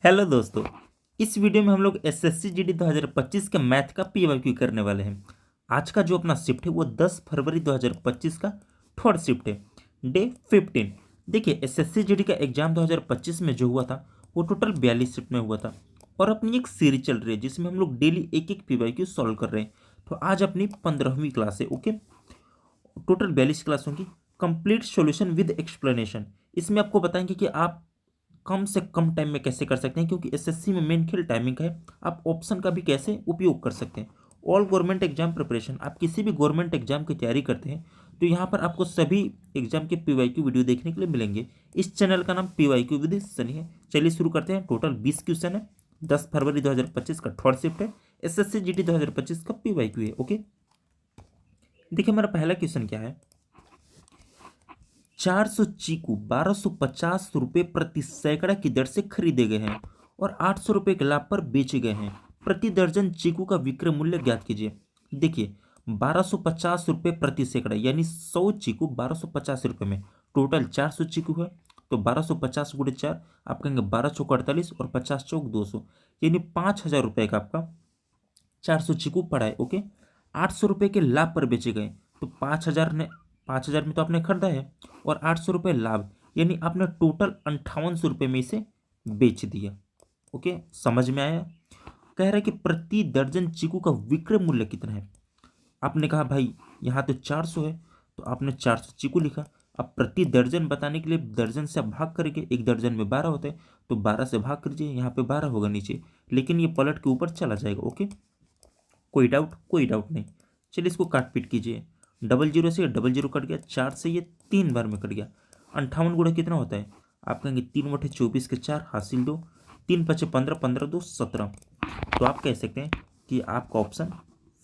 Hello दोस्तों। इस video में हम लोग एसएससी जीडी 2025 के मैथ का पीवाईक्यू करने वाले हैं। आज का जो अपना शिफ्ट है वो 10 फरवरी 2025 का थर्ड शिफ्ट है, डे 15। देखिए, एसएससी जीडी का एग्जाम 2025 में जो हुआ था वो टोटल 42 शिफ्ट में हुआ था और अपनी एक सीरीज चल रही है जिसमें हम लोग डेली एक एक पीवाईक्यू सॉल्व कर रहे हैं। तो आज अपनी 15वीं क्लास है। ओके, टोटल 42 क्लास होंगी। कंप्लीट सॉल्यूशन विद एक्सप्लेनेशन, इसमें आपको बताएंगे कि आप कम से कम टाइम में कैसे कर सकते हैं, क्योंकि एसएससी में मेन खेल टाइमिंग का है। आप ऑप्शन का भी कैसे उपयोग कर सकते हैं। ऑल गवर्नमेंट एग्जाम प्रिपरेशन, आप किसी भी गवर्नमेंट एग्जाम की तैयारी करते हैं तो यहाँ पर आपको सभी एग्जाम के पीवाईक्यू वीडियो देखने के लिए मिलेंगे। इस चैनल का नाम पीवाईक्यू विद सनी है। चलिए शुरू करते हैं। टोटल 20 क्वेश्चन है। 10 फरवरी 2025 का थर्ड शिफ्ट है। एसएससी जीडी 2025 का पीवाईक्यू है। ओके, देखिए हमारा पहला क्वेश्चन क्या है। 400 चीकू 1250 रुपये प्रति सैकड़ा की दर से खरीदे गए हैं और 800 रुपये के लाभ पर बेचे गए हैं। प्रति दर्जन चीकू का विक्रय मूल्य ज्ञात कीजिए। देखिए, 1250 रुपये प्रति सैकड़ा यानी 100 चीकू 1250 रुपये में। टोटल 400 चीकू है तो 1250 गुणे 4, आप कहेंगे 12 चौक 48 और 50 चौक 200, यानी 5000 रुपये का आपका 400 चीकू पड़ा है। ओके, 800 रुपये के लाभ पर बेचे गए तो 5000 में तो आपने खरीदा है और 800 रुपये लाभ, यानी आपने टोटल 5800 रुपये में इसे बेच दिया। ओके, समझ में आया। कह रहा है कि प्रति दर्जन चीकू का विक्रय मूल्य कितना है। आपने कहा भाई यहाँ तो 400 है तो आपने 400 चीकू लिखा। अब प्रति दर्जन बताने के लिए दर्जन से आप भाग करेंगे, एक दर्जन में 12 होते हैं तो 12 से भाग करिए, यहाँ पे 12 होगा नीचे, लेकिन ये पलट के ऊपर चला जाएगा। ओके, कोई डाउट? कोई डाउट नहीं। चलिए इसको काट पीट कीजिए। डबल जीरो से डबल जीरो कट गया, 4 से ये 3 बार में कट गया। 58 गुणा कितना होता है? आप कहेंगे 3 बटे 24 के 4 हासिल 2, 3 × 5 = 15, 15 × 2 = 17। तो आप कह सकते हैं कि आपका ऑप्शन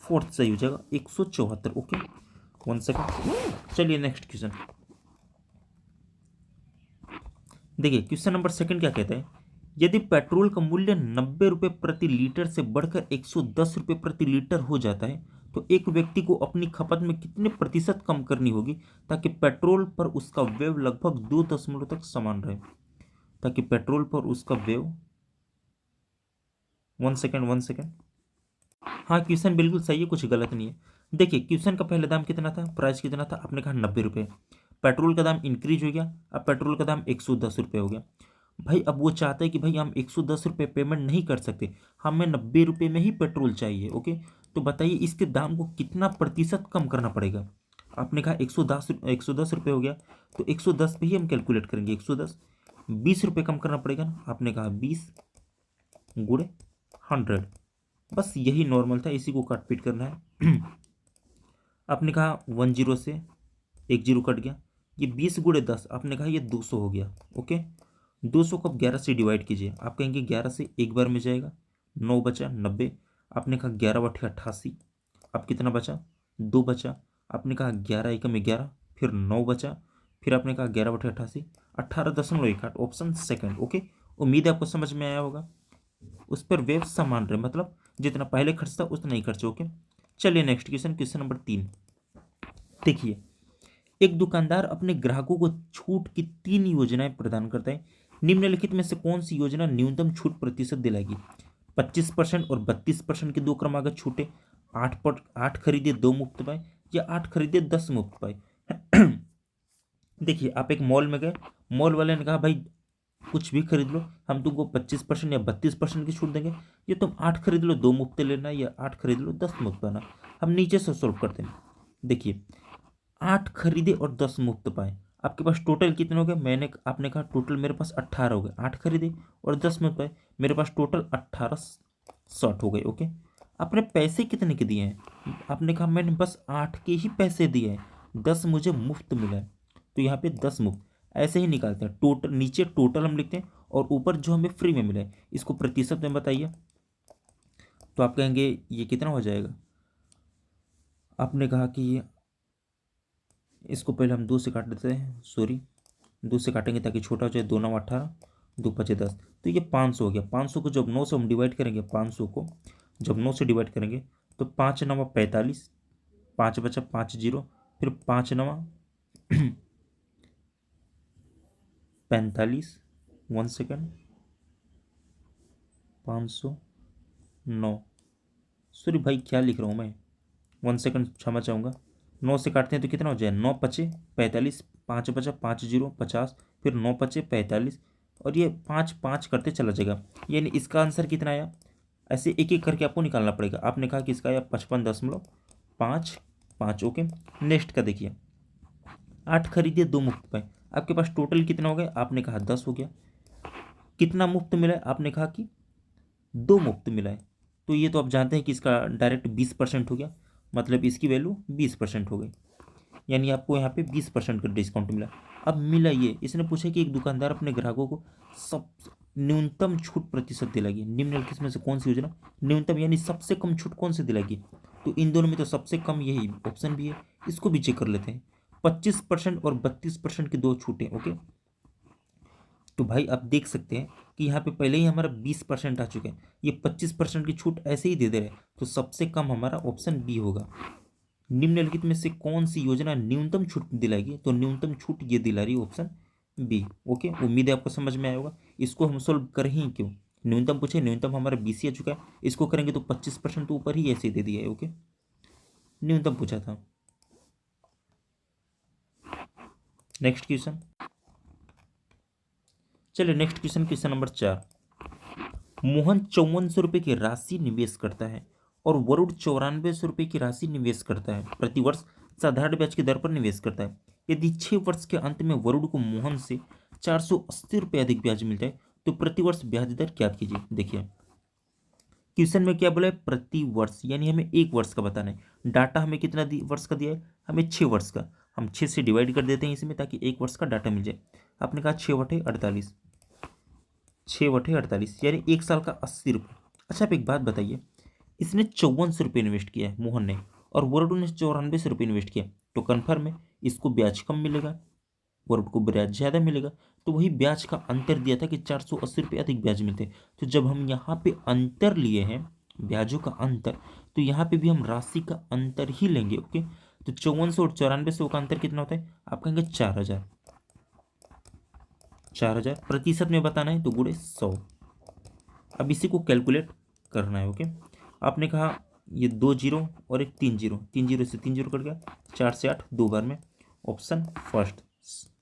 फोर्थ सही हो जाएगा, 174। Okay, 1 second. चलिए नेक्स्ट क्वेश्चन देखिए। क्वेश्चन नंबर सेकंड क्या कहता है। यदि पेट्रोल का मूल्य 90 रुपये प्रति लीटर से बढ़कर 110 रुपये प्रति लीटर हो जाता है तो एक व्यक्ति को अपनी खपत में कितने प्रतिशत कम करनी होगी ताकि पेट्रोल पर उसका व्यय लगभग 2 दशमलव तक समान रहे। ताकि पेट्रोल पर उसका व्यय, 1 सेकेंड 1 सेकेंड। हाँ, क्वेश्चन बिल्कुल सही है, कुछ गलत नहीं है। देखिए, क्वेश्चन का पहले दाम कितना था, प्राइस कितना था, आपने कहा 90 रुपये। पेट्रोल का दाम इंक्रीज हो गया, अब पेट्रोल का दाम 110 रुपये हो गया। भाई अब वो चाहते हैं कि भाई हम 110 रुपये पेमेंट नहीं कर सकते, हमें 90 रुपये में ही पेट्रोल चाहिए। ओके, तो बताइए इसके दाम को कितना प्रतिशत कम करना पड़ेगा। आपने कहा 110 रुपये हो गया तो 110 पे ही हम कैलकुलेट करेंगे। 110, 20 रुपये कम करना पड़ेगा ना। आपने कहा 20 गुणे 100, बस यही नॉर्मल था, इसी को काट पीट करना है। आपने कहा 10 से 10 कट गया, ये 20 × 10, आपने कहा ये 200 हो गया। ओके, 200 को आप 11 से डिवाइड कीजिए, आप कहेंगे 11 से एक बार में जाएगा, 9 बचा 90। आपने कहा 11 × 8 = 88, अब कितना बचा, 2 बचा। आपने कहा 11 × 1 = 11, फिर 9 बचा, फिर आपने कहा 11 × 88, 18.18। Option second. ओके, उम्मीद है आपको समझ में आया होगा। उस पर वेव समान रहे, मतलब जितना पहले खर्च था उतना ही खर्च। ओके, चलिए नेक्स्ट क्वेश्चन, क्वेश्चन नंबर 3 देखिए। एक दुकानदार अपने ग्राहकों को छूट की 3 योजनाएं प्रदान करता है। निम्नलिखित में से कौन सी योजना न्यूनतम छूट प्रतिशत दिलाएगी। 25% और 32% की दो क्रमागत छूटें, 8 खरीदे 2 मुफ्त पाए, या 8 खरीदे 10 मुफ्त पाए। देखिए, आप एक मॉल में गए, मॉल वाले ने कहा भाई कुछ भी खरीद लो, हम तुमको 25% या 32% की छूट देंगे। ये तुम 8 खरीद लो 2 मुफ्त लेना, या 8 खरीद लो 10 मुफ्त पाना। हम नीचे से सॉल्व करते हैं। देखिए, 8 खरीदे और 10 मुफ्त पाए, आपके पास टोटल कितने हो गए। आपने कहा टोटल मेरे पास 18 हो गए। 8 खरीदे और 10 मुफ्त पाए, मेरे पास टोटल 1860 हो गए। ओके, आपने पैसे कितने के दिए हैं। आपने कहा मैंने बस 8 के ही पैसे दिए हैं, 10 मुझे मुफ्त मिला है, तो यहाँ पे 10 मुफ्त। ऐसे ही निकालते हैं टोटल, नीचे टोटल हम लिखते हैं और ऊपर जो हमें फ्री में मिला है इसको प्रतिशत में बताइए। तो आप कहेंगे ये कितना हो जाएगा। आपने कहा कि ये, इसको पहले हम 2 से काट देते हैं, सॉरी 2 से काटेंगे ताकि छोटा हो जाए। 2 9 18, 2 5 10, तो ये 500 हो गया। 500 को जब 9 से हम डिवाइड करेंगे, 500 को जब 9 से डिवाइड करेंगे तो 5 9 45, 5 बचा 5 जीरो, फिर 5 9 45। 1 सेकेंड, 509, सॉरी भाई क्या लिख रहा हूँ मैं, 1 सेकंड क्षमा चाहूँगा। 9 से काटते हैं तो कितना हो जाए, 9 पचे 45, 5 बचा 5 जीरो 50, फिर 9 पचे 45, और ये 5 5 करते चला जाएगा। यानी इसका आंसर कितना आया, ऐसे एक एक करके आपको निकालना पड़ेगा। आपने कहा कि इसका आया 55.55। ओके, नेक्स्ट का देखिए, 8 खरीदिए 2 मुफ्त पाए। आपके पास टोटल कितना हो गया, आपने कहा 10 हो गया। कितना मुफ्त मिला है, आपने कहा कि 2 मुफ्त मिला है। तो ये तो आप जानते हैं कि इसका डायरेक्ट 20% हो गया, मतलब इसकी वैल्यू 20% हो गई, यानी आपको यहाँ पे 20% का डिस्काउंट मिला। अब मिला ये, इसने पूछा कि एक दुकानदार अपने ग्राहकों को सब न्यूनतम छूट प्रतिशत दिलाएगी, निम्नलिखित में से कौन सी योजना न्यूनतम यानी सबसे कम छूट कौन सी दिलाएगी। तो इन दोनों में तो सबसे कम यही ऑप्शन भी है, इसको भी चेक कर लेते हैं। 25% और 32% की दो छूटें। ओके, तो भाई आप देख सकते हैं कि यहाँ पे पहले ही हमारा 20% आ चुका है, ये 25% की छूट ऐसे ही दे दे रहे हैं, तो सबसे कम हमारा ऑप्शन बी होगा। निम्नलिखित में से कौन सी योजना न्यूनतम छूट दिलाएगी, तो न्यूनतम छूट ये दिला रही है ऑप्शन बी। ओके, उम्मीद है आपको समझ में आया होगा। इसको हम सोल्व कर ही क्यों, न्यूनतम पूछे, न्यूनतम हमारा 20 आ चुका है, इसको करेंगे तो 25% तो ऊपर ही ऐसे ही दे दिया है। ओके, न्यूनतम पूछा था। नेक्स्ट क्वेश्चन, चलिए next question, question number 4। Mohan 5400 रुपये की राशि निवेश करता है और वरुण 9400 रुपये की राशि निवेश करता है, प्रतिवर्ष साधारण ब्याज की दर पर निवेश करता है। यदि 6 वर्ष के अंत में वरुण को मोहन से 480 रुपये अधिक ब्याज मिलता है तो प्रतिवर्ष ब्याज दर क्या कीजिए। देखिए क्वेश्चन में क्या बोला है, प्रति वर्ष, यानी हमें 1 वर्ष का बताना है। डाटा हमें कितना वर्ष का दिया है, हमें 6 वर्ष का। हम 6 से डिवाइड कर देते हैं इसमें ताकि 1 वर्ष का डाटा मिल जाए। आपने कहा 6/48, 6/48 यानी 1 साल का 80 रुपये। अच्छा आप एक बात बताइए, इसने 5400 रुपये इन्वेस्ट किया है मोहन ने, और वरुण ने 9400 रुपये इन्वेस्ट किया, तो कन्फर्म है इसको ब्याज कम मिलेगा, वरुण को ब्याज ज़्यादा मिलेगा। तो वही ब्याज का अंतर दिया था कि 480 रुपये अधिक ब्याज मिलते हैं। तो जब हम यहाँ पे अंतर लिए हैं, ब्याजों का अंतर, तो यहाँ पे भी हम राशि का अंतर ही लेंगे। ओके, तो 5400 और 9400 का अंतर कितना होता है, आप कहेंगे 4000। 4000 प्रतिशत में बताना है तो गुणे 100। अब इसी को कैलकुलेट करना है। ओके, आपने कहा ये 2 जीरो और एक 3 जीरो, 3 जीरो से 3 जीरो कट गया, 4 से 8 2 बार में, ऑप्शन फर्स्ट।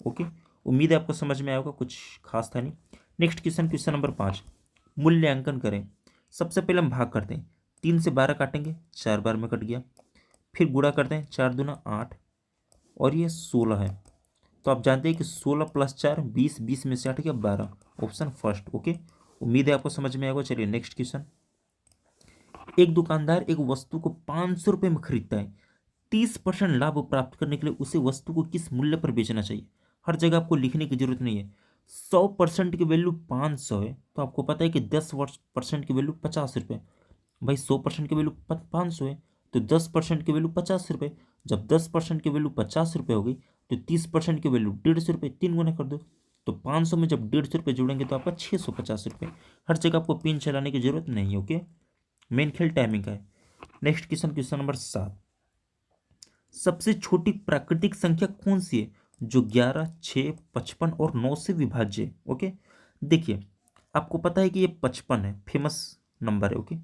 ओके, उम्मीद है आपको समझ में आएगा, कुछ खास था नहीं। Next question, question number 5। मूल्यांकन करें। सबसे पहले हम भाग करते हैं, 3 से 12 काटेंगे, 4 बार में कट गया। फिर गुणा करते हैं, 4 दूना 8 और ये 16 है। तो आप जानते हैं कि 16 + 4 20, 20 में से 8 गया 12, ऑप्शन फर्स्ट। ओके, उम्मीद है आपको समझ में आएगा। चलिए नेक्स्ट क्वेश्चन। एक दुकानदार एक वस्तु को 500 रुपये में खरीदता है, 30% लाभ प्राप्त करने के लिए उसे वस्तु को किस मूल्य पर बेचना चाहिए। हर जगह आपको लिखने की जरूरत नहीं है। 100% की वैल्यू 500 है, तो आपको पता है कि 10% की वैल्यू 50 रुपये। भाई 100% की वैल्यू 500 है, तो 10% की वैल्यू 50 रुपये। जब 10% की वैल्यू 50 रुपये हो गई तो 30% की वैल्यू 150 रुपये, 3 गुना कर दो। तो 500 में जब 150 रुपये जुड़ेंगे तो आपका 650 रुपये। हर जगह आपको पिन चलाने की जरूरत नहीं है। ओके, मेन खेल टाइमिंग का है। Next question, question number 7। सबसे छोटी प्राकृतिक संख्या कौन सी है जो 11, 6, 55 और 9 से विभाज्य है। ओके, देखिए आपको पता है कि ये 55 है, फेमस नंबर है। ओके,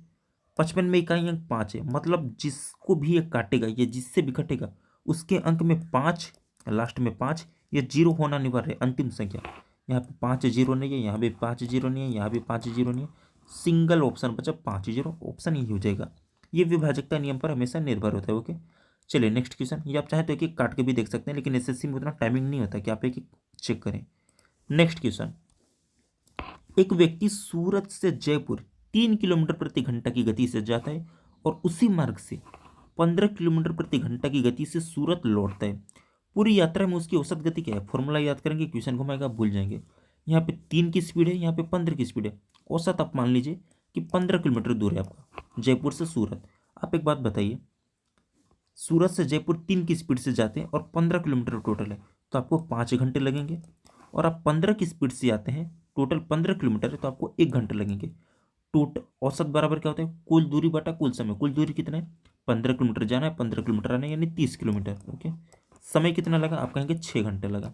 55 में इकाई अंक 5 है, मतलब जिसको भी ये काटेगा, ये जिससे भी कटेगा उसके अंक में 5, लास्ट में 5, ये जीरो होना अनिवार्य है, अंतिम संख्या। यहाँ पे 5 जीरो नहीं है, यहाँ भी 5 जीरो नहीं है, यहाँ भी 5 जीरो नहीं है, सिंगल ऑप्शन बचा 5 जीरो, ऑप्शन ही हो जाएगा। ये विभाजकता नियम पर हमेशा निर्भर होता है। ओके, चलिए नेक्स्ट क्वेश्चन। ये आप चाहे तो एक एक काट के भी देख सकते हैं, लेकिन एसएससी में उतना टाइमिंग नहीं होता कि आप एक एक चेक करें। Next question. एक व्यक्ति सूरत से जयपुर 3 किलोमीटर प्रति घंटा की गति से जाता है और उसी मार्ग से 15 किलोमीटर प्रति घंटा की गति से सूरत लौटता है। पूरी यात्रा में उसकी औसत गति क्या है, फॉर्मूला याद करेंगे, क्वेश्चन घुमाएगा भूल जाएंगे। यहाँ पे 3 की स्पीड है, यहाँ पे 15 की स्पीड है, औसत आप मान लीजिए कि 15 किलोमीटर दूर है आपका जयपुर से सूरत। आप एक बात बताइए, सूरत से जयपुर 3 की स्पीड से जाते हैं और 15 किलोमीटर टोटल है, तो आपको 5 घंटे लगेंगे। और आप 15 की स्पीड से आते हैं, टोटल 15 किलोमीटर है, तो आपको 1 घंटे लगेंगे। टोटल औसत बराबर क्या होता है, कुल दूरी बटा कुल समय। कुल दूरी कितना है, 15 किलोमीटर जाना है, 15 किलोमीटर आना है, यानी 30 किलोमीटर। ओके, समय कितना लगा, आप कहेंगे 6 घंटे लगा।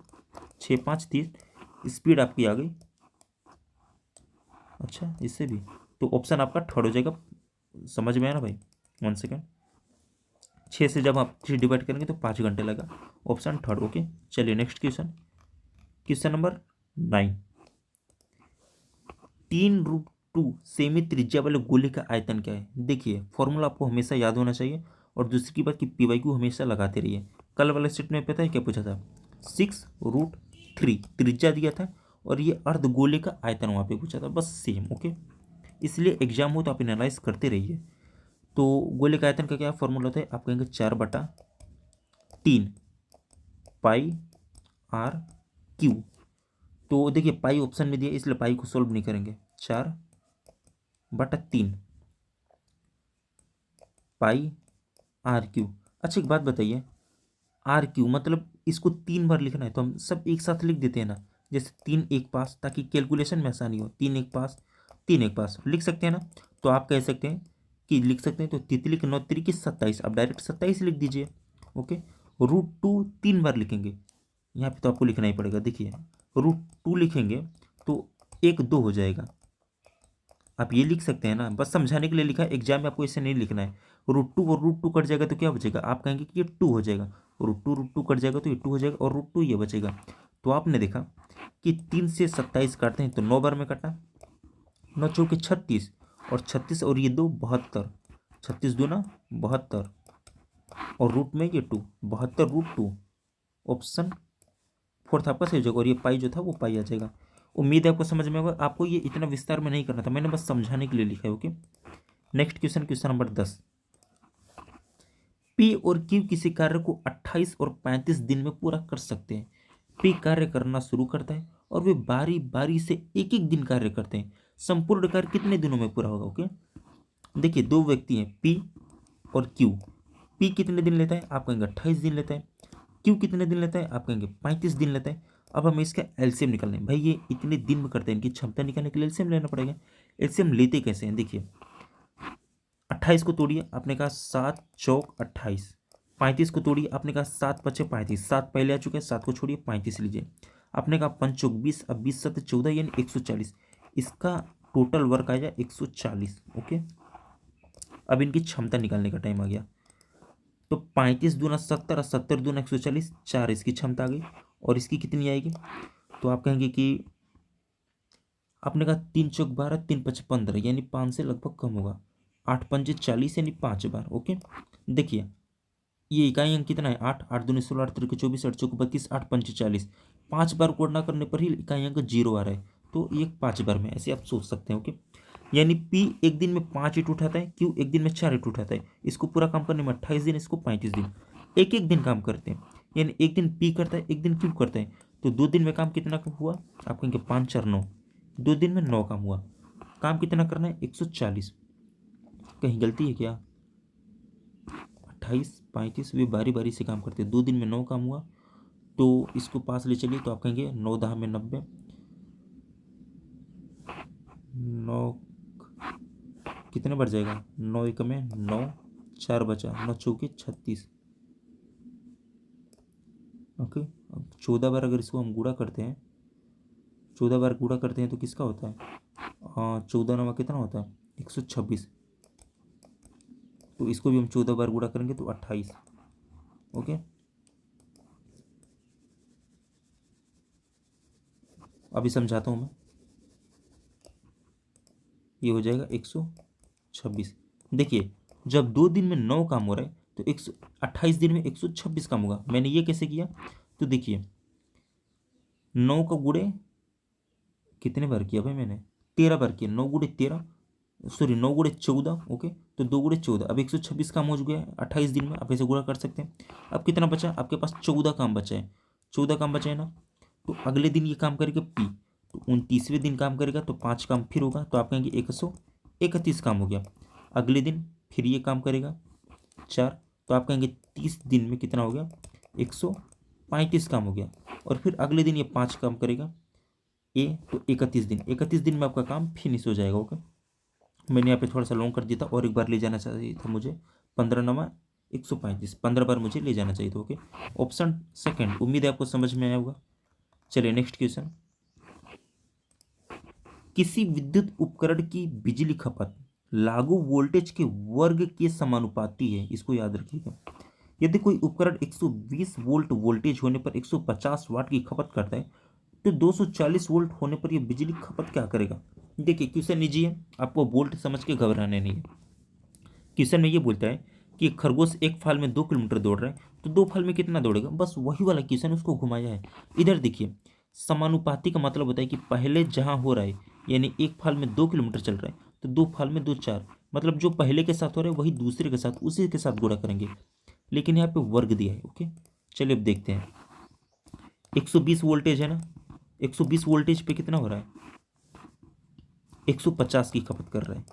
6 5 30, स्पीड आपकी आ गई, अच्छा इससे भी तो ऑप्शन आपका थर्ड हो जाएगा। समझ में आया ना भाई? 1 सेकेंड। 6 से जब आप 3 डिवाइड करेंगे तो 5 घंटे लगा, ऑप्शन थर्ड। ओके, चलिए next question, question number 9। 3√2 semi त्रिज्या वाले गोले का आयतन क्या है? देखिए फॉर्मूला आपको हमेशा याद होना चाहिए, और दूसरी बात कि PYQ हमेशा लगाते रहिए। कल वाले सेट में पता है क्या पूछा था? 6√3 त्रिज्या दिया था, और ये अर्ध गोले का आयतन वहाँ पे पूछा था, बस सेम। ओके, इसलिए एग्जाम हो तो आप एनालाइज करते रहिए। तो गोले का आयतन का क्या फॉर्मूला होता है? आप कहेंगे 4/3 पाई आर क्यू। तो देखिए पाई ऑप्शन में दिया, इसलिए पाई को सोल्व नहीं करेंगे। 4/3 पाई आर क्यू। अच्छा एक बात बताइए, आर क्यू मतलब इसको 3 बार लिखना है तो हम सब एक साथ लिख देते हैं ना, जैसे 3 एक पास, ताकि कैलकुलेशन में आसानी हो। 3 एक पास, 3 एक पास लिख सकते हैं ना। तो आप कह सकते हैं कि लिख सकते हैं तो तितली के 9 तिरिकी 27, आप डायरेक्ट 27 लिख दीजिए। ओके, √2 3 बार लिखेंगे, यहाँ पे तो आपको लिखना ही पड़ेगा। देखिए √2 लिखेंगे तो 1 2 हो जाएगा। आप ये लिख सकते हैं ना, बस समझाने के लिए लिखा है, एग्जाम में आपको ऐसे नहीं लिखना है। √2 और √2 कट जाएगा तो क्या बचेगा? आप कहेंगे कि ये 2 हो जाएगा। √2 कट जाएगा तो ये 2 हो जाएगा, और √2 ये बचेगा। तो आपने देखा कि 3 से 27 काटते हैं तो 9 बार में कटा, 9 चौके 36, और 36 और ये 2 72, 36 दूना 72, और रूट में ये 2, 72√2, ऑप्शन फोर्थ आपका सही हो जाएगा। और ये पाई जो था वो पाई आ जाएगा। उम्मीद है आपको समझ में होगा। आपको ये इतना विस्तार में नहीं करना था, मैंने बस समझाने के लिए लिखा है। Okay, next question, question number 10। P और Q किसी कार्य को 28 और 35 दिन में पूरा कर सकते हैं। P कार्य करना शुरू करता है और वे बारी बारी से एक एक दिन कार्य करते हैं। संपूर्ण कार्य कितने दिनों में पूरा होगा? ओके, देखिए दो व्यक्ति हैं P और Q। P कितने दिन लेता है? आप कहेंगे 28 दिन लेता है। Q कितने दिन लेता है? आप कहेंगे 35 दिन लेता है। अब हमें इसका एलसीएम निकालना है। भाई ये इतने दिन में करते हैं, इनकी क्षमता निकालने के लिए एलसीएम लेना पड़ेगा। एलसीएम लेते कैसे हैं? देखिए 28 को तोड़िए, आपने कहा 7 चौक 28। 35 को तोड़िए, आपने कहा 7 5 35, 7 पहले आ चुके हैं, 7 को छोड़िए 35 लीजिए। आपने कहा 5 चौक 20, अब 20 7 14 यानी 140। इसका टोटल वर्क आ जाए 140। ओके, अब इनकी क्षमता निकालने का टाइम आ गया। तो 35 दूना 70 और 70 दूना 140, 4 इसकी क्षमता आ गई। और इसकी कितनी आएगी? तो आप कहेंगे कि आपने कहा 3 चौक 12, 3 5 15 यानी 5 से लगभग कम होगा। 8 पंजे 40 यानी 5 बार। ओके, देखिए ये इकाई अंक कितना है? 8, 8 दूनी 16, 8 तिरके 24, 8 चौक 32, 8 पंचे 40। 5 बार गुणा करने पर ही इकाई अंक 0 आ रहा है, तो ये 5 बार में, ऐसे आप सोच सकते हैं। ओके, यानी P एक दिन में 5 ईंट उठाता है, Q एक दिन में 4 ईंट उठाता है। इसको पूरा काम करने में 28 दिन, इसको 35 दिन, एक एक दिन काम करते हैं। यानी एक दिन P करता है, एक दिन Q करता है, तो 2 दिन में काम कितना हुआ? आप कहेंगे 5 4 9, 2 दिन में 9 काम हुआ। काम कितना करना है? 140। कहीं गलती है क्या? 28 35 वे बारी बारी से काम करते हैं, 2 दिन में 9 काम हुआ, तो इसको पास ले चलिए। तो आप कहेंगे 9 10 में 90, 9 कितने बढ़ जाएगा? 9 एक में 9, 4 बचा, 9 चौके 36। ओके, अब 14 बार अगर इसको हम गुणा करते हैं, 14 बार गुणा करते हैं तो किसका होता है? 14 9 कितना होता है? 126। तो इसको भी हम 14 बार गुणा करेंगे तो 28। ओके, अभी समझाता हूँ मैं। ये हो जाएगा 126। देखिए जब 2 दिन में 9 काम हो रहा है तो 128 दिन में 126 काम होगा। मैंने ये कैसे किया? तो देखिए 9 का गुणे कितने बार किया भाई? मैंने 13 बार किया। 9 गुणे 13, सॉरी 9 गुणे 14। ओके, तो 2 गुणे 14, अब 126 काम हो गया है 28 दिन में। आप ऐसे गुणा कर सकते हैं। अब कितना बचा? आपके पास 14 काम बचा है। 14 काम बचा है ना, तो अगले दिन ये काम करेगा P, तो 29वें दिन काम करेगा तो 5 काम फिर होगा, तो आप कहेंगे 131 काम हो गया। अगले दिन फिर ये काम करेगा 4, तो आप कहेंगे 30 दिन में कितना हो गया? 135 काम हो गया। और फिर अगले दिन ये 5 काम करेगा तो 31 दिन, 31 दिन में आपका काम फिनिश हो जाएगा। ओके, मैंने यहाँ पे थोड़ा सा लॉन्ग कर दिया था, और एक बार ले जाना चाहिए था मुझे। 15 9 135, 15 बार मुझे ले जाना चाहिए था। Okay, option second. उम्मीद है आपको समझ में आया होगा। चलिए नेक्स्ट क्वेश्चन, किसी विद्युत उपकरण की बिजली खपत लागू वोल्टेज के वर्ग के समानुपाती है, इसको याद रखिएगा। यदि कोई उपकरण 120 वोल्ट वोल्टेज होने पर 150 वाट की खपत करता है तो 240 वोल्ट होने पर यह बिजली खपत क्या करेगा। देखिए क्वेश्चन इजी है, आपको वोल्ट समझ के घबराने नहीं है। क्वेश्चन में ये बोलता है कि खरगोश एक फाल में 2 किलोमीटर दौड़ रहा है तो 2 फाल में कितना दौड़ेगा, बस वही वाला क्वेश्चन उसको घुमाया है। इधर देखिए समानुपाती का मतलब होता है कि पहले जहां हो रहा है, यानी एक फाल में 2 किलोमीटर चल रहा है तो 2 फाल में 2 4, मतलब जो पहले के साथ हो रहा है वही दूसरे के साथ उसी के साथ गुणा करेंगे, लेकिन यहाँ पे वर्ग दिया है। ओके चलिए अब देखते हैं। 120 वोल्टेज है ना, 120 वोल्टेज पे कितना हो रहा है, 150 की खपत कर रहा है,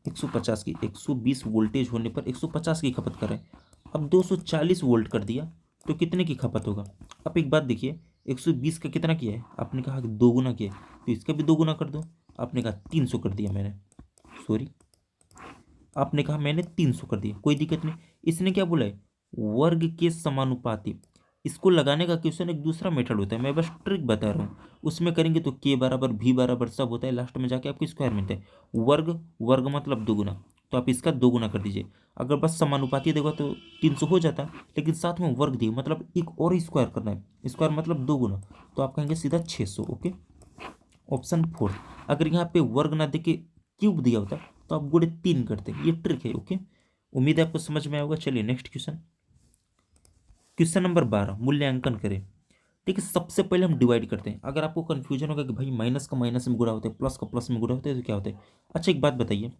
150 की, 120 वोल्टेज होने पर 150 की खपत कर रहे हैं। अब 240 वोल्ट कर दिया तो कितने की खपत होगा। अब एक बात देखिए 120 का कितना किया है, आपने कहा कि 2 गुना किया है तो इसका भी 2 गुना कर दो। आपने कहा 300 कर दिया मैंने, सॉरी आपने कहा मैंने 300 कर दिया, कोई दिक्कत नहीं। इसने क्या बोला है, वर्ग के समानुपाती। इसको लगाने का क्वेश्चन एक दूसरा मेथड होता है, मैं बस ट्रिक बता रहा हूँ। उसमें करेंगे तो के बराबर भी बराबर सब होता है, लास्ट में जाके आपको स्क्वायर मिलता है। वर्ग वर्ग मतलब 2 गुना, तो आप इसका 2 गुना कर दीजिए। अगर बस समानुपाती देगा तो 300 हो जाता, लेकिन साथ में वर्ग दिए मतलब एक और स्क्वायर करना है, स्क्वायर मतलब 2 गुना, तो आप कहेंगे सीधा 600। Okay option 4। अगर यहाँ पे वर्ग ना देके क्यूब दिया होता तो आप गुणे 3 करते, ये ट्रिक है। ओके उम्मीद है आपको समझ में आएगा। चलिए नेक्स्ट क्वेश्चन, क्वेश्चन नंबर 12, मूल्यांकन करें। देखिए सबसे पहले हम डिवाइड करते हैं। अगर आपको कंफ्यूजन होगा कि भाई माइनस का माइनस में गुणा होता है, प्लस का प्लस में गुणा होता है तो क्या होता है। अच्छा एक बात बताइए,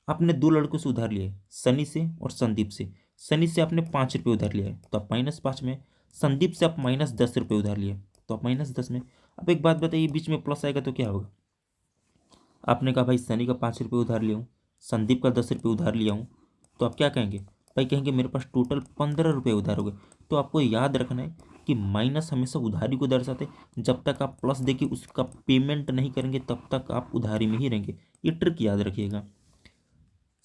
आपने 2 लड़कों से उधार लिया है, सनी से और संदीप से। सनी से आपने 5 रुपये उधार लिया है तो आप -5 में, संदीप से आप -10 रुपये उधार लिए तो आप -10 में। अब एक बात बताइए, बीच में प्लस आएगा तो क्या होगा। आपने कहा भाई सनी का 5 रुपये उधार लिया हूँ, संदीप का 10 रुपये उधार लिया हूँ, तो आप क्या कहेंगे, भाई कहेंगे मेरे पास टोटल 15 रुपये उधार हो गए। तो आपको याद रखना है कि माइनस हमेशा उधारी को दर्शाते हैं। जब तक आप प्लस देके उसका पेमेंट नहीं करेंगे तब तक आप उधारी में ही रहेंगे, ये ट्रिक याद रखिएगा।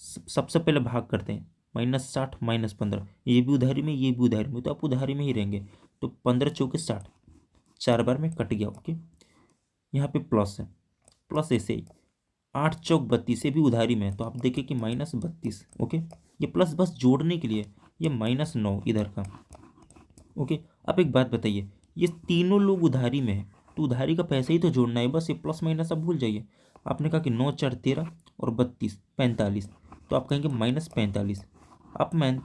सबसे पहले भाग करते हैं, -60 -15, ये भी उधारी में ये भी उधारी में, तो आप उधारी में ही रहेंगे। तो 15 चौके 60, 4 बार में कट गया। ओके यहाँ पे प्लस है, प्लस ऐसे ही 8 चौक 32, ये भी उधारी में है तो आप देखिए कि -32। ओके ये प्लस बस जोड़ने के लिए, ये -9 इधर का। ओके अब एक बात बताइए, ये तीनों लोग उधारी में है तो उधारी का पैसा ही तो जोड़ना है, बस ये प्लस माइनस आप भूल जाइए। आपने कहा कि 9 4 13 और 32 45, तो आप कहेंगे -45। आप मैं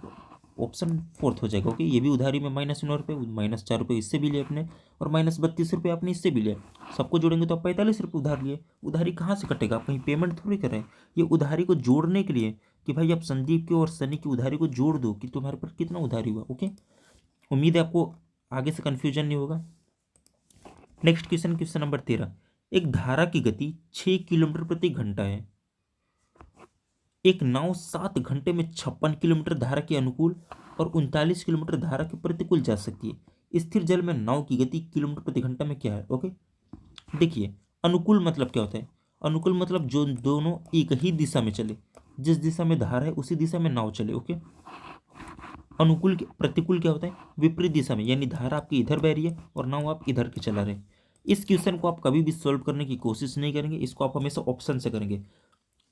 ऑप्शन 4 हो जाएगा। ओके ये भी उधारी में -9 रुपये, -4 रुपये इससे भी लिए अपने, और -32 रुपये आपने इससे भी लिया, सबको जोड़ेंगे तो आप 45 रुपये उधार लिए। उधारी कहाँ से कटेगा, आप कहीं पेमेंट थोड़ी कर रहे हैं, ये उधारी को जोड़ने के लिए कि भाई आप संदीप की और सनी की उधारी को जोड़ दो कि तुम्हारे पर कितना उधारी हुआ। ओके उम्मीद है आपको आगे से कन्फ्यूजन नहीं होगा। नेक्स्ट क्वेश्चन, क्वेश्चन नंबर 13, एक धारा की गति 6 किलोमीटर प्रति घंटा है। एक नाव 7 घंटे में 56 किलोमीटर धारा के अनुकूल और 39 किलोमीटर धारा के प्रतिकूल जा सकती है। स्थिर जल में नाव की गति किलोमीटर प्रति घंटा में क्या है। ओके देखिए अनुकूल मतलब क्या होता है, अनुकूल मतलब जो दोनों एक ही दिशा में चले, जिस दिशा में धारा है उसी दिशा में नाव चले। ओके अनुकूल प्रतिकूल क्या होता है, विपरीत दिशा में, यानी धारा आपकी इधर बह रही है और नाव आप इधर के चला रहे हैं। इस क्वेश्चन को आप कभी भी सॉल्व करने की कोशिश नहीं करेंगे, इसको आप हमेशा ऑप्शन से करेंगे।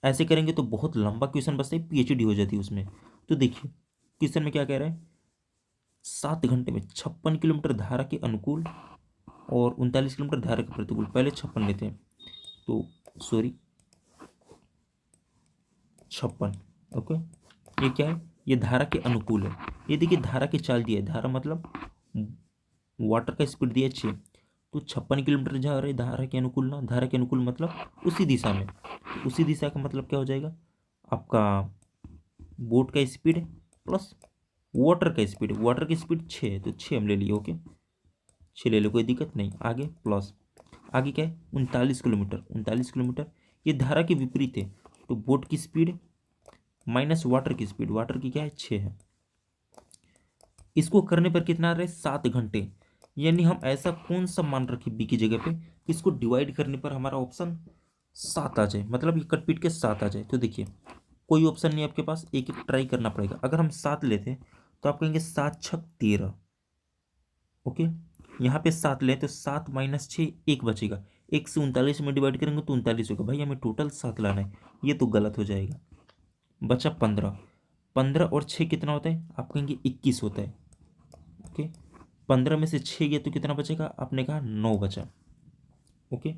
ऐसे करेंगे तो बहुत लंबा क्वेश्चन बचता है, पीएचडी हो जाती है उसमें। तो देखिए क्वेश्चन में क्या कह रहा है, 7 घंटे में 56 किलोमीटर धारा के अनुकूल और 39 किलोमीटर धारा के प्रतिकूल। पहले 56 लेते हैं, तो सॉरी 56। ओके ये क्या है, ये धारा के अनुकूल है। ये देखिए धारा की चाल दी है, धारा मतलब वाटर का स्पीड दिया 6, तो 56 किलोमीटर जा रहे धारा के अनुकूल ना, धारा के अनुकूल मतलब उसी दिशा में, तो उसी दिशा का मतलब क्या हो जाएगा आपका, बोट का स्पीड प्लस वाटर का स्पीड, वाटर की स्पीड 6 है तो 6 हम ले लिए। ओके 6 ले लो कोई दिक्कत नहीं। आगे प्लस, आगे क्या है 39 किलोमीटर, 39 किलोमीटर ये धारा के विपरीत है, तो बोट की स्पीड माइनस वाटर की स्पीड, वाटर की क्या है 6 है। इसको करने पर कितना आ रहा है 7 घंटे, यानी हम ऐसा कौन सा मान रखें बी की जगह पे, इसको डिवाइड करने पर हमारा ऑप्शन 7 आ जाए, मतलब ये कट पीट के 7 आ जाए। तो देखिए कोई ऑप्शन नहीं आपके पास, एक एक ट्राई करना पड़ेगा। अगर हम 7 लेते हैं तो आप कहेंगे 7 6 13। ओके यहाँ पे 7 लें तो 7 - 6 1 बचेगा, 1 से 39 में डिवाइड करेंगे तो 39 होगा। भाई हमें टोटल 7 लाना है, ये तो गलत हो जाएगा। बचा 15, 15 और 6 कितना होता है? आप कहेंगे 21 होता है। ओके, 15 में से 6 गया तो कितना बचेगा? आपने कहा 9 बचा। ओके,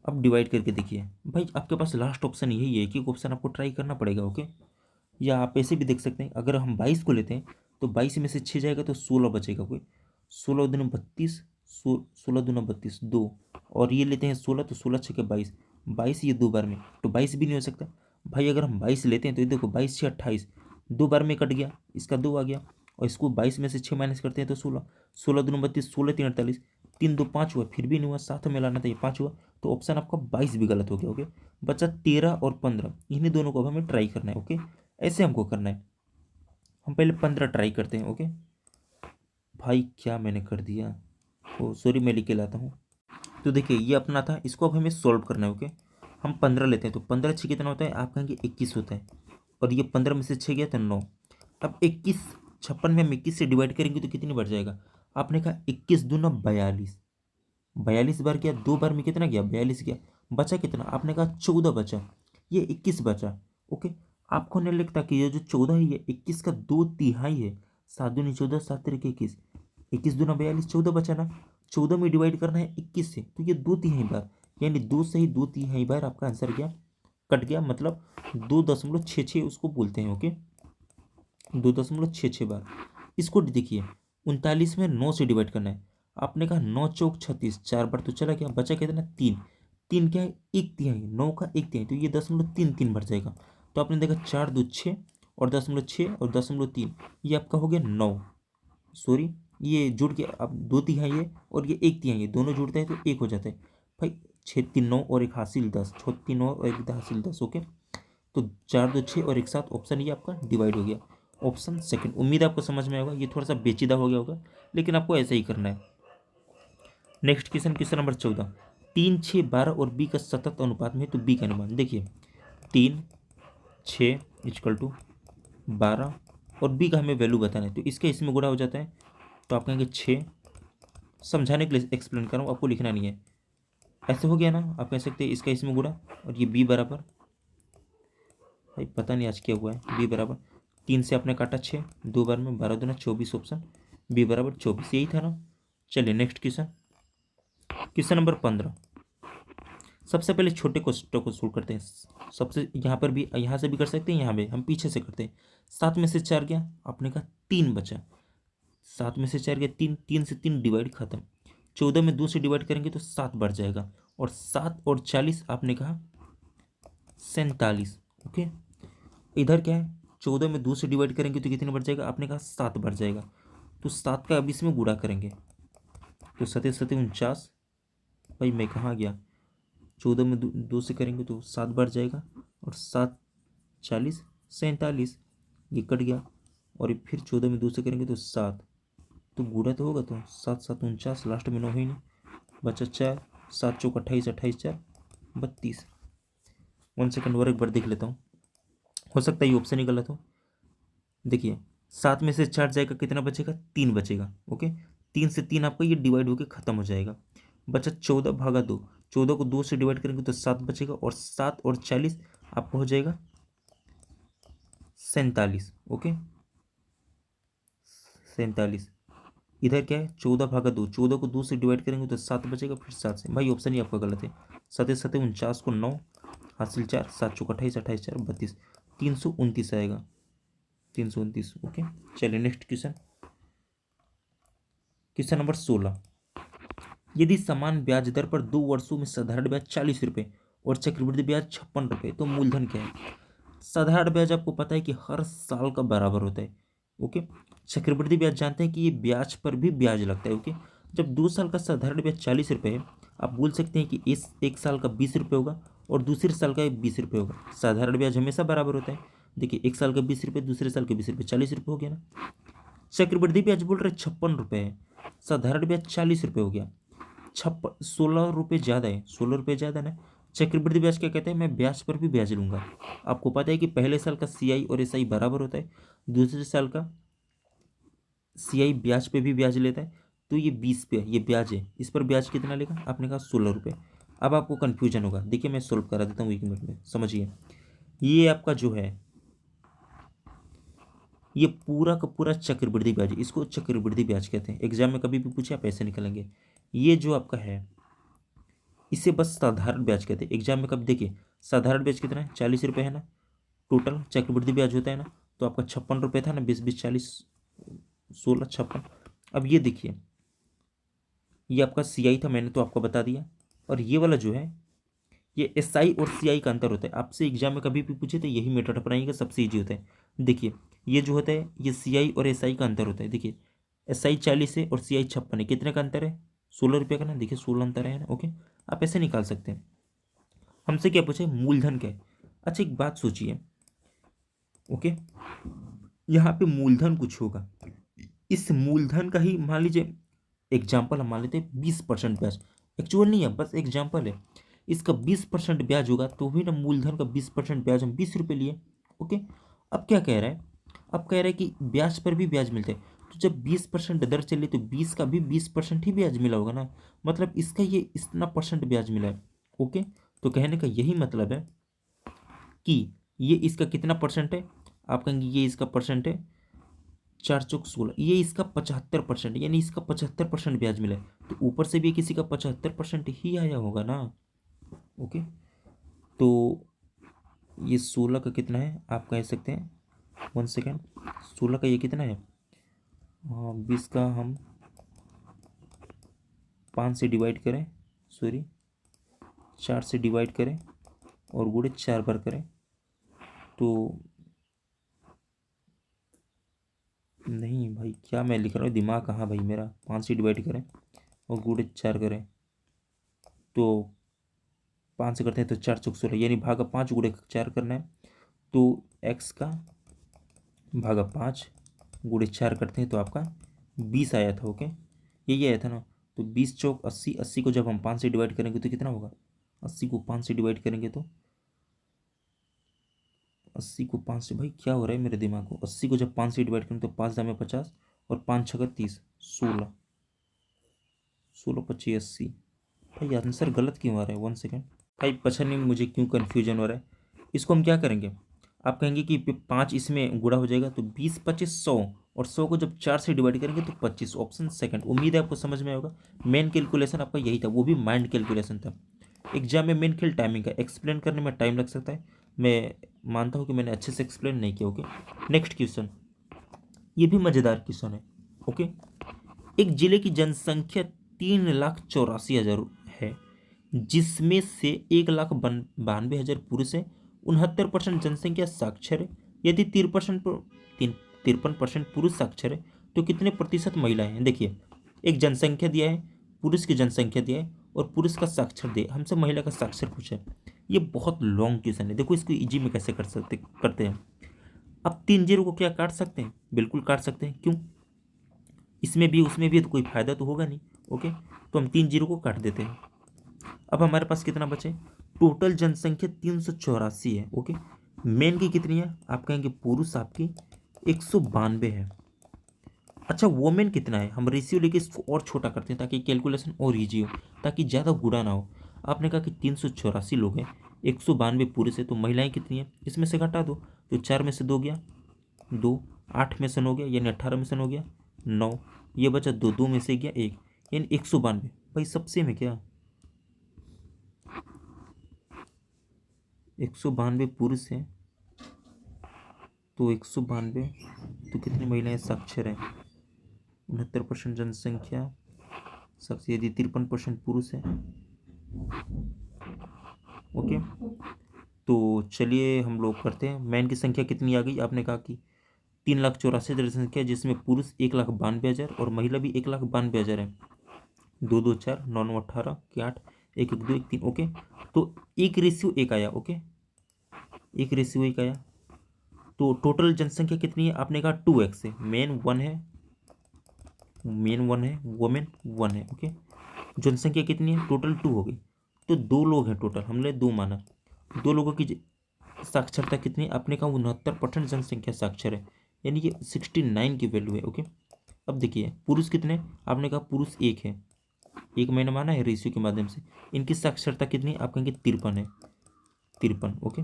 अब डिवाइड करके देखिए। भाई आपके पास लास्ट ऑप्शन यही है, कि ऑप्शन आपको ट्राई करना पड़ेगा। ओके, या आप ऐसे भी देख सकते हैं, अगर हम 22 को लेते हैं तो 22 में से 6 जाएगा तो 16 बचेगा। कोई 16 दूनी 32, 16 दूना 32, 2, और ये लेते हैं 16, तो 16 छः के 22, 22 ये 2 बार में, तो 22 भी नहीं हो सकता। भाई अगर हम 22 लेते हैं तो ये देखो 22 6 28, 2 बार में कट गया, इसका 2 आ गया, और इसको 22 में से 6 माइनस करते हैं तो 16, 16 दूना 32, 16 3 48, 3 2 5 हुआ, फिर भी नहीं हुआ, साथ में लाना था, ये 5 हुआ, तो ऑप्शन आपका 22 भी गलत हो गया। ओके, बचा 13 और 15, इन्हीं दोनों को अब हमें ट्राई करना है। ओके, ऐसे हमको करना है। हम पहले 15 ट्राई करते हैं। ओके, भाई क्या मैंने कर दिया, ओ सॉरी, मैं लिख के लाता हूँ। तो देखिए ये अपना था, इसको अब हमें सॉल्व करना है। ओके, हम 15 लेते हैं तो 15 6 कितना होता है? आप कहेंगे 21 होता है, और ये 15 में से 6 गया तो 9। अब 21, 56 में हम 21 से डिवाइड करेंगे तो कितनी बढ़ जाएगा? आपने कहा 21 दूना 42, 42 बार गया, 2 बार में कितना गया? 42 गया, बचा कितना? आपने कहा 14 बचा, ये 21 बचा। ओके, आपको नहीं लगता कि ये जो 14 है ये 21 का 2/3 है? 7 दूनी 14, 7 तिरके 21, 21 दूना 42, 14 बचा ना। 14 में डिवाइड करना है 21 से, तो ये 2/3 बार, यानी 2 से ही 2/3 बार आपका आंसर क्या कट गया, मतलब 2.66 उसको बोलते हैं। ओके, 2.66 बार। इसको देखिए, 39 में 9 से डिवाइड करना है। आपने कहा 9 चौक 36, 4 बार तो चला गया, बचा कितना? 3, 3 क्या है? 1/3, 9 का 1/3, तो ये 0.33 बढ़ जाएगा। तो आपने देखा 4 2 6 और 0.6 और 0.3, ये आपका हो गया 9। सॉरी, ये जुड़ के अब 2/3 है और ये 1/3 है, दोनों जुड़ते हैं तो 1 हो जाता है। भाई 6 3 9 और 1 हासिल 10, 6 3 9 और 1 हासिल 10। ओके, तो 4 2 6 और 1 7, ऑप्शन ये आपका डिवाइड हो गया, ऑप्शन सेकंड। उम्मीद है आपको समझ में आएगा, ये थोड़ा सा पेचीदा हो गया होगा, लेकिन आपको ऐसे ही करना है। नेक्स्ट क्वेश्चन, क्वेश्चन नंबर 14, 3 6 12 और बी का सतत अनुपात में, तो बी का अनुमान देखिए, 3 6 इक्वल टू 12, और बी का हमें वैल्यू बताना है, तो इसके इसमें गुणा हो जाता है, तो आप कहेंगे 6, समझाने के लिए एक्सप्लेन कर रहा हूँ, आपको लिखना नहीं है। ऐसे हो गया ना, आप कह सकते हैं इसका इसमें गुणा, और ये बी बराबर, भाई पता नहीं आज क्या हुआ है, बी बराबर 3 से आपने काटा 6, 2 बार में 12 दूना 24, ऑप्शन बी बराबर 24, यही था ना। चलिए नेक्स्ट क्वेश्चन, क्वेश्चन नंबर 15। सबसे पहले छोटे क्वेश्चन को सोल्व करते हैं। सबसे यहाँ पर भी, यहाँ से भी कर सकते हैं, यहाँ पे हम पीछे से करते हैं। 7 में से 4 गया, आपने कहा 3 बचा, 7 में से 4 गया 3, 3 से 3 डिवाइड खत्म। 14 में 2 से डिवाइड करेंगे तो 7 बढ़ जाएगा, और 7 और 40 आपने कहा 47। ओके, इधर क्या है? 14 में 2 से डिवाइड करेंगे तो कितने बढ़ जाएगा? आपने कहा 7 बढ़ जाएगा, तो 7 का अब इसमें गुणा करेंगे, तो 7 7 49। भाई मैं कहाँ गया? 14 में 2 से करेंगे तो 7 बढ़ जाएगा, और 7 40 47, ये कट गया, और ये फिर 14 में 2 से करेंगे तो 7, तो गुणा तो होगा, तो 7 7 49, लास्ट में 9 ही नहीं, बचा 4, 7 चौक 28, 28 4 32। 1 सेकंड और एक बार देख लेता हूँ, हो सकता है ये ऑप्शन ही गलत हो। देखिए 7 में से 4 जाएगा, कितना बचेगा? 3 बचेगा। ओके, 3 से 3 आपका ये डिवाइड होकर खत्म हो जाएगा, बचा 14 भागा 2, 14 को 2 से डिवाइड करेंगे तो 7 बचेगा, और 7 और 40 आपका हो जाएगा 47। ओके, 47। इधर क्या है? 14 भागा 2, 14 को 2 से डिवाइड करेंगे तो 7 बचेगा, फिर 7 से। भाई ऑप्शन ही आपका गलत है। 7 7 49 को 9 हासिल 4, 7 चौक 28, 28 4 32, 329 आएगा, 329। ओके, चलिए नेक्स्ट क्वेश्चन, क्वेश्चन नंबर 16। यदि समान ब्याज दर पर 2 वर्षों में साधारण ब्याज 40 रुपये और चक्रवृद्धि ब्याज 56 रुपये, तो मूलधन क्या है? साधारण ब्याज आपको पता है कि हर साल का बराबर होता है। ओके, चक्रवृद्धि ब्याज जानते हैं कि ये ब्याज पर भी ब्याज लगता है। ओके, जब 2 साल का साधारण ब्याज 40 रुपये है, आप बोल सकते हैं कि इस 1 साल का 20 रुपये होगा और दूसरे साल का 20 रुपये होगा। साधारण ब्याज हमेशा बराबर होता है। देखिए 1 साल का 20 रुपये, दूसरे साल के 20 रुपये, 40 रुपये हो गया ना। चक्रवृद्धि ब्याज बोल रहे 56 रुपये है, साधारण ब्याज 40 रुपये हो गया, 16 रुपये ज़्यादा है, 16 रुपये ज़्यादा ना। चक्रवृद्धि ब्याज क्या कहते हैं? मैं ब्याज पर भी ब्याज लूंगा। आपको पता है कि पहले साल का CI और SI बराबर होता है, दूसरे साल का CI ब्याज पे भी ब्याज लेता है, तो ये 20 पे ये ब्याज है, इस पर ब्याज कितना लेगा? आपने कहा 16 रुपये, अब आपको कन्फ्यूजन होगा, देखिए मैं सोल्व करा देता हूँ 1 मिनट में, समझिए। ये आपका जो है, ये पूरा का पूरा चक्रवृद्धि ब्याज है, इसको चक्रवृद्धि ब्याज कहते हैं। एग्जाम में कभी भी पूछे आप ऐसे निकलेंगे। ये जो आपका है इसे बस साधारण ब्याज कहते हैं। एग्जाम में कब देखिए, साधारण ब्याज कितना है, 40 रुपये है ना। टोटल चक्रवृद्धि ब्याज होता है ना, तो आपका 56 रुपये था ना, 20 20 40 16 56। अब ये देखिए, ये आपका CI था, मैंने तो आपको बता दिया। और ये वाला जो है, ये SI और CI का अंतर होता है। आपसे एग्जाम में कभी भी पूछे तो यही मेथड अपनाइएगा, सबसे ईजी होता है। देखिए ये जो होता है, ये CI और SI का अंतर होता है। देखिए SI 40 है और CI 56 है, कितने का अंतर है, 16 रुपये का ना। देखिए 16 अंतर है ना, ओके। आप ऐसे निकाल सकते हैं। हमसे क्या पूछे, मूलधन क्या है। अच्छा एक बात सोचिए, ओके, यहाँ पे मूलधन कुछ होगा, इस मूलधन का ही मान लीजिए एग्जाम्पल हम मान लेते हैं 20% ब्याज। एक्चुअल नहीं है, बस एग्जाम्पल है। इसका 20% ब्याज होगा तो भी ना, मूलधन का 20% ब्याज, हम 20 रुपये लिए, ओके। अब क्या कह रहा है, अब कह रहा है कि ब्याज पर भी ब्याज मिलता है। तो जब 20% दर चली तो 20 का भी 20% ही ब्याज मिला होगा ना, मतलब इसका ये इतना परसेंट ब्याज मिला है, ओके। तो कहने का यही मतलब है कि ये इसका कितना परसेंट है, आप कहेंगे ये इसका परसेंट है 4 × 16, ये इसका 75%, यानी इसका 75% ब्याज मिला है। तो ऊपर से भी किसी का 75% ही आया होगा ना, ओके। तो ये 16 का कितना है, आप कह सकते हैं, 1 सेकेंड, 16 का ये कितना है, 20 का हम 5 से डिवाइड करें, सॉरी 4 से डिवाइड करें और गुणे 4 बार करें, तो नहीं भाई, क्या मैं लिख रहा हूँ, दिमाग कहाँ भाई मेरा। 5 से डिवाइड करें और गुणे 4 करें, तो 5 से करते हैं तो 4 × 16, यानी भागा 5 गुणे 4 करना है। तो x का भागा 5 गुणे 4 करते हैं तो आपका 20 आया था, ओके, यही आया था ना। तो 20 चौक 80, 80 को जब हम 5 से डिवाइड करेंगे तो कितना होगा, 80 को 5 से डिवाइड करेंगे तो 80 को 5 से, भाई क्या हो रहा है मेरे दिमाग को, 80 को जब 5 से डिवाइड करें तो 5 दाम में 50 और 5 छः 30, 16, 16 25 80। भाई आंसर गलत क्यों आ रहा है, 1 सेकेंड भाई, पता नहीं मुझे क्यों कन्फ्यूजन हो रहा है। इसको हम क्या करेंगे, आप कहेंगे कि 5 इसमें गुणा हो जाएगा तो 20 25 100, और 100 को जब 4 से डिवाइड करेंगे तो 25, ऑप्शन सेकंड। उम्मीद है आपको समझ में आएगा। मेन कैलकुलेशन आपका यही था, वो भी माइंड कैलकुलेशन था। एग्जाम में मेन खेल टाइमिंग का, एक्सप्लेन करने में टाइम लग सकता है, मैं मानता हूँ कि मैंने अच्छे से एक्सप्लेन नहीं किया, ओके। नेक्स्ट क्वेश्चन, ये भी मज़ेदार क्वेश्चन है, ओके। एक जिले की जनसंख्या 3,84,000 है, जिसमें से 1,92,000 पुरुष है, 69% जनसंख्या साक्षर है। यदि 53% पुरुष साक्षर है तो कितने प्रतिशत महिलाएं हैं। देखिए एक जनसंख्या दिया है, पुरुष की जनसंख्या दिया है और पुरुष का साक्षर दिया, हमसे महिला का साक्षर पूछा है। ये बहुत लॉन्ग क्वेश्चन है, देखो इसको इजी में कैसे करते हैं। अब 3 जीरो को क्या काट सकते हैं, बिल्कुल काट सकते हैं, क्यों, इसमें भी उसमें भी तो कोई फायदा तो होगा नहीं, ओके। तो हम 3 जीरो को काट देते हैं। अब हमारे पास कितना बचे, टोटल जनसंख्या 384 है, ओके। मेन की कितनी है, आप कहेंगे पुरुष आपकी 192 है। अच्छा वोमेन कितना है, हम रेशियो लेके इसको और छोटा करते हैं ताकि कैलकुलेशन और ईजी हो, ताकि ज़्यादा गुणा ना हो। आपने कहा कि 384 लोग हैं, 192 पुरुष है, तो महिलाएं कितनी है, इसमें से घटा दो, तो 4 में से 2 गया 2, 8 में से 9 गया यानी 18 में से 9 गया 9, ये बचा 2, 2 में से गया 1, यानी 192। भाई सबसे में क्या, 192 पुरुष हैं तो 192, तो कितनी महिलाएं साक्षर हैं, 69% जनसंख्या साक्षर, यदि 53% पुरुष है, ओके। तो चलिए हम लोग करते हैं, मैन की संख्या कितनी आ गई, आपने कहा कि 3,84,000 जनसंख्या, जिसमें पुरुष 1,92,000 और महिला भी 1,92,000 है। 2 2 4 9 9 18 के 8 1 1 2 1 3, ओके। तो 1:1 आया, ओके, 1:1 आया। तो टोटल जनसंख्या कितनी है, आपने कहा 2x है, मेन 1 है, वोमेन 1 है, ओके। जनसंख्या कितनी है, टोटल 2 हो गई, तो 2 लोग हैं टोटल, हमने 2 माना। 2 लोगों की साक्षरता कितनी, आपने कहा 69% जनसंख्या साक्षर है, यानी कि 69 की वैल्यू है, ओके। अब देखिए पुरुष कितने, आपने कहा पुरुष 1 है, 1 महीना माना है रेशियो के माध्यम से। इनकी साक्षरता कितनी है? आप कहेंगे 53 है, 53। ओके,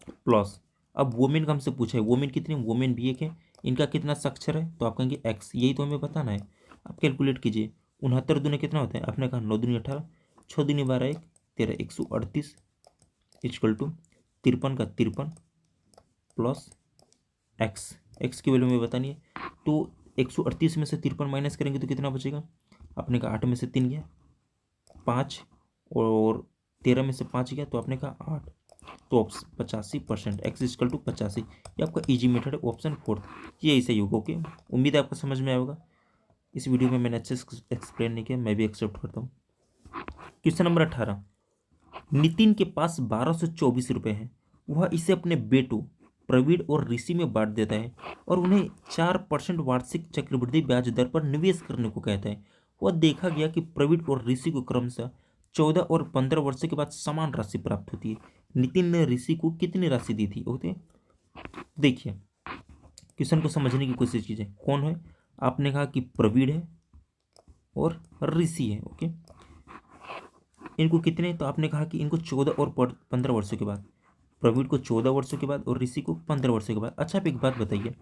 प्लस अब वोमेन का हमसे पूछा है, वोमेन कितनी? वोमेन भी 1 है। इनका कितना साक्षर है? तो आप कहेंगे x, यही तो हमें बताना है। आप कैलकुलेट कीजिए, 69 दूनी कितना होता है? आपने कहा 9 दूनी 18, 6 दूनी 12, 1 13, 138 इक्वल टू 53 का 53 प्लस x की वैल्यू हमें बतानी है। तो 138 में से 53 माइनस करेंगे तो कितना बचेगा? आपने कहा 8 में से 3 गया 5, और 13 में से 5 गया तो आपने कहा 8, तो 85%, एक्स इक्वल टू 85। ये आपका इजी मेथड है, ऑप्शन 4 ये सही होगा। ओके, उम्मीद है आपको समझ में आया होगा। इस वीडियो में मैंने अच्छे से एक्सप्लेन नहीं किया, मैं भी एक्सेप्ट करता हूँ। क्वेश्चन नंबर 18, नितिन के पास 1224 रुपये हैं। वह इसे अपने बेटों प्रवीण और ऋषि में बांट देता है और उन्हें 4% वार्षिक चक्रवृद्धि ब्याज दर पर निवेश करने को कहता है। वह देखा गया कि प्रवीण और ऋषि को क्रमशः 14 और 15 वर्षों के बाद समान राशि प्राप्त होती है। नितिन ने ऋषि को कितनी राशि दी थी? ओके, देखिए क्वेश्चन को समझने की कोशिश कीजिए। कौन है? आपने कहा कि प्रवीण है और ऋषि है। ओके, इनको कितने? तो आपने कहा कि इनको 14 और 15 वर्षों के बाद, प्रवीण को 14 वर्षों के बाद और ऋषि को 15 वर्षों के बाद। अच्छा, आप एक बात बताइए,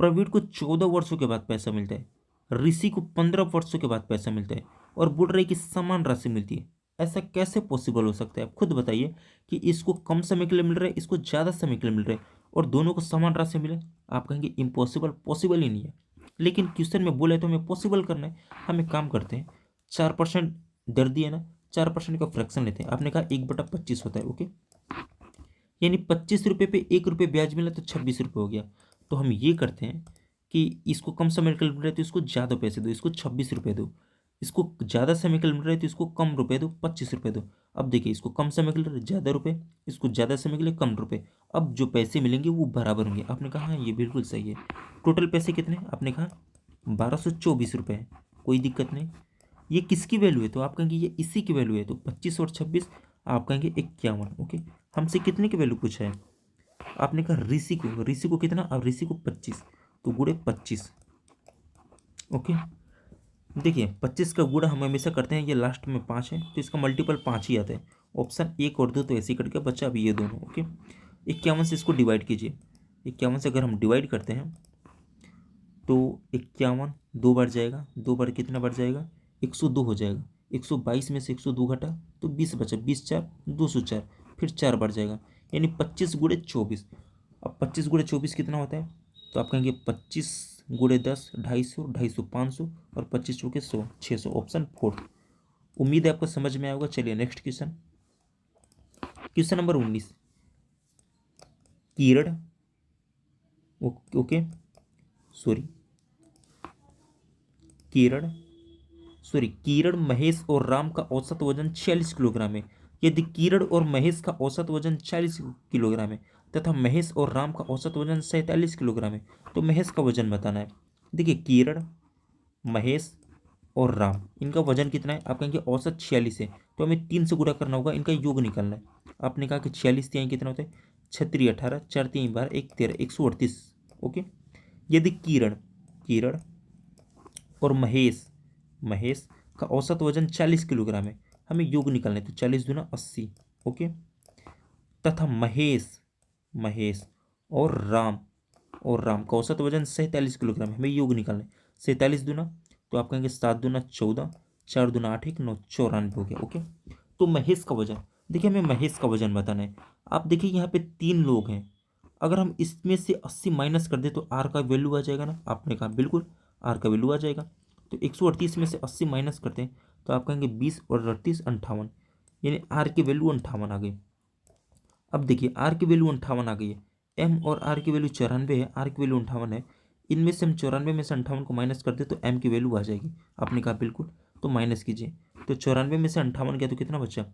प्रवीण को 14 वर्षों के बाद पैसा मिलता है, ऋषि को 15 वर्षों के बाद पैसा मिलता है, और बोल रहे कि समान राशि मिलती है। ऐसा कैसे पॉसिबल हो सकता है? आप खुद बताइए कि इसको कम समय के लिए मिल रहा है, इसको ज़्यादा समय के लिए मिल रहा है, और दोनों को समान राशि मिले। आप कहेंगे इम्पॉसिबल, पॉसिबल ही नहीं है। लेकिन क्वेश्चन में बोले तो हमें पॉसिबल करना है। हम एक काम करते हैं, 4% दर दिए ना, 4% का फ्रैक्शन लेते हैं। आपने कहा 1/25 होता है। ओके, यानी 25 रुपये पे 1 रुपये ब्याज मिला तो 26 रुपये हो गया। तो हम ये करते हैं कि इसको कम समय के लिए मिल रहा है तो इसको ज़्यादा पैसे दो, इसको 26 रुपये दो। इसको ज़्यादा समय के लिए मिल रहा है तो इसको कम रुपये दो, 25 रुपये दो। अब देखिए, इसको कम समय के लिए ज़्यादा रुपये, इसको ज़्यादा समय के लिए कम रुपये। अब जो पैसे मिलेंगे वो बराबर होंगे। आपने कहा हाँ, ये बिल्कुल सही है। टोटल पैसे कितने? आपने कहा 1224 रुपये है, कोई दिक्कत नहीं। ये किसकी वैल्यू है? तो आप कहेंगे ये इसी की वैल्यू है। तो 25 और 26 आप कहेंगे 51। ओके, हमसे कितने की वैल्यू पूछा है? आपने कहा ऋषि को, ऋषि को कितना? अब ऋषि को 25, तो गुणे 25। ओके, देखिए 25 का गुणा हम हमेशा करते हैं, ये लास्ट में 5 है तो इसका मल्टीपल 5 ही आता है। ऑप्शन 1 और 2 तो ऐसे ही कट के बचा अभी ये दोनों। ओके, 51 से इसको डिवाइड कीजिए। 51 से अगर हम डिवाइड करते हैं तो 51 2 बार जाएगा, 2 बार कितना बार जाएगा? 102 हो जाएगा। 122 में से 102 घटा तो 20 बचा, 20 4 204, फिर 4 बार जाएगा, यानी 25 गुणे 24। अब 25 गुणे 24 कितना होता है? तो आप कहेंगे 25 गुणे 10 250, 250 500, और 25 चौके 100, 600। ऑप्शन 4। उम्मीद है आपको समझ में आएगा। चलिए नेक्स्ट क्वेश्चन, क्वेश्चन नंबर 19, किरण, ओके सॉरी किरण, महेश और राम का औसत वजन 46 किलोग्राम है। यदि किरण और महेश का औसत वजन 40 किलोग्राम है तथा महेश और राम का औसत वजन 47 किलोग्राम है, तो महेश का वजन बताना है। देखिए किरण, महेश और राम, इनका वजन कितना है? आप कहेंगे औसत 46 है, तो हमें 3 से गुणा करना होगा, इनका योग निकालना है। आपने कहा कि 46 तिहाई कितना होता है? 6 18, 4 3 12, 1 13, 138। ओके, यदि किरण और महेश का औसत वजन 40 किलोग्राम है, हमें योग निकालना है, तो 40 दूना 80। ओके, तथा महेश और राम का औसत वजन 47 किलोग्राम है, हमें योग निकालना है। 47 दूना, तो आप कहेंगे 7 दूना 14, 4 दूना 8 1 9, 94 हो गया। ओके, तो महेश का वजन, देखिए हमें महेश का वजन बताना है। आप देखिए यहाँ पे 3 लोग हैं, अगर हम इसमें से 80 माइनस कर दे तो आर का वैल्यू आ जाएगा ना। आपने कहा बिल्कुल आर का वैल्यू आ जाएगा। तो 138 में से 80 माइनस करते हैं तो आप कहेंगे 20 और 38 58, यानी आर की वैल्यू 58 आ गई। अब देखिए आर की वैल्यू 58 आ गई है, एम और आर की वैल्यू 94 है, आर की वैल्यू 58 है। इनमें से हम 94 में से 58 को माइनस कर दे तो एम की वैल्यू आ जाएगी। आपने कहा बिल्कुल, तो माइनस कीजिए। तो 94 में से 58 गया तो कितना बचा?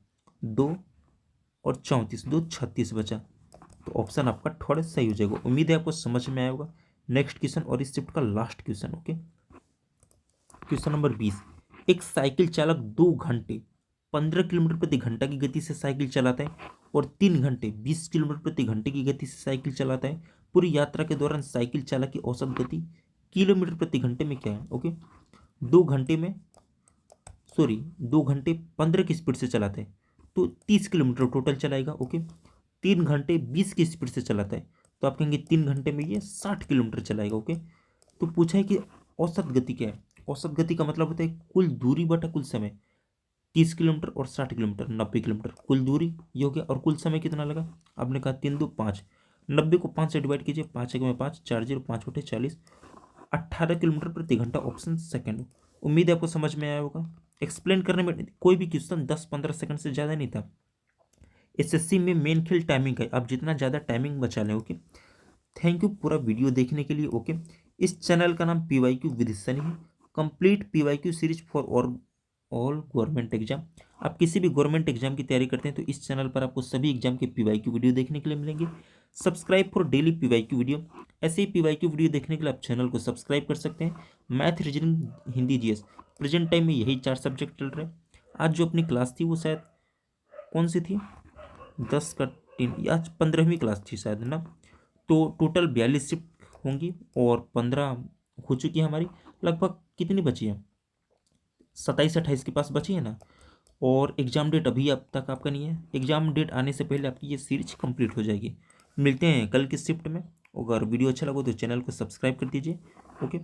2 और 34, 2 36 बचा। तो ऑप्शन आपका थोड़ा सही हो जाएगा। उम्मीद है आपको समझ में आया होगा। नेक्स्ट क्वेश्चन और इस शिफ्ट का last question. Okay, question number 20, एक साइकिल चालक 2 घंटे 15 किलोमीटर प्रति घंटा की गति से साइकिल चलाता है और 3 घंटे 20 किलोमीटर प्रति घंटे की गति से साइकिल चलाता है। पूरी यात्रा के दौरान साइकिल चालक की औसत गति किलोमीटर प्रति घंटे में क्या है? ओके, 2 घंटे में सॉरी 2 घंटे 15 की स्पीड से चलाता है तो 30 किलोमीटर टोटल चलाएगा। ओके, 3 घंटे 20 की स्पीड से चलाता है तो आप कहेंगे 3 घंटे में ये 60 किलोमीटर चलाएगा। ओके, तो पूछा है कि औसत गति क्या है। औसत गति का मतलब होता है कुल दूरी बटा कुल समय। 30 किलोमीटर और 60 किलोमीटर 90 किलोमीटर कुल दूरी ये हो गया, और कुल समय कितना लगा आपने कहा 3 2 5। 90 को 5 से डिवाइड कीजिए, 5 1 में 5, 4 0 5 बटे 40, 18 किलोमीटर प्रति घंटा, ऑप्शन सेकंड। उम्मीद है आपको समझ में आया होगा। एक्सप्लेन करने में कोई भी क्वेश्चन 10-15 सेकंड से ज़्यादा नहीं था। एसएससी में मेन खेल टाइमिंग का है, आप जितना ज़्यादा टाइमिंग बचा लें। ओके, थैंक यू पूरा वीडियो देखने के लिए। ओके, इस चैनल का नाम PYQ विद सनी है, complete PYQ series for all government exam. आप किसी भी गवर्नमेंट एग्जाम की तैयारी करते हैं तो इस चैनल पर आपको सभी एग्जाम के PYQ वीडियो देखने के लिए मिलेंगे। Subscribe for daily PYQ video. ऐसे ही PYQ वीडियो देखने के लिए आप चैनल को सब्सक्राइब कर सकते हैं। Math, reasoning, Hindi, GS present time में यही 4 सब्जेक्ट चल रहे हैं। आज जो अपनी क्लास थी वो शायद कौन सी थी, 10 का 3 या 15वीं क्लास थी शायद ना। तो टोटल 42 शिफ्ट होंगी और 15 हो चुकी है हमारी। लगभग कितनी बची है, 27-28 के पास बची है ना। और एग्ज़ाम डेट अभी अब तक आपका नहीं है। एग्ज़ाम डेट आने से पहले आपकी ये सीरीज कंप्लीट हो जाएगी। मिलते हैं कल की शिफ्ट में। अगर वीडियो अच्छा लगा तो चैनल को सब्सक्राइब कर दीजिए। ओके।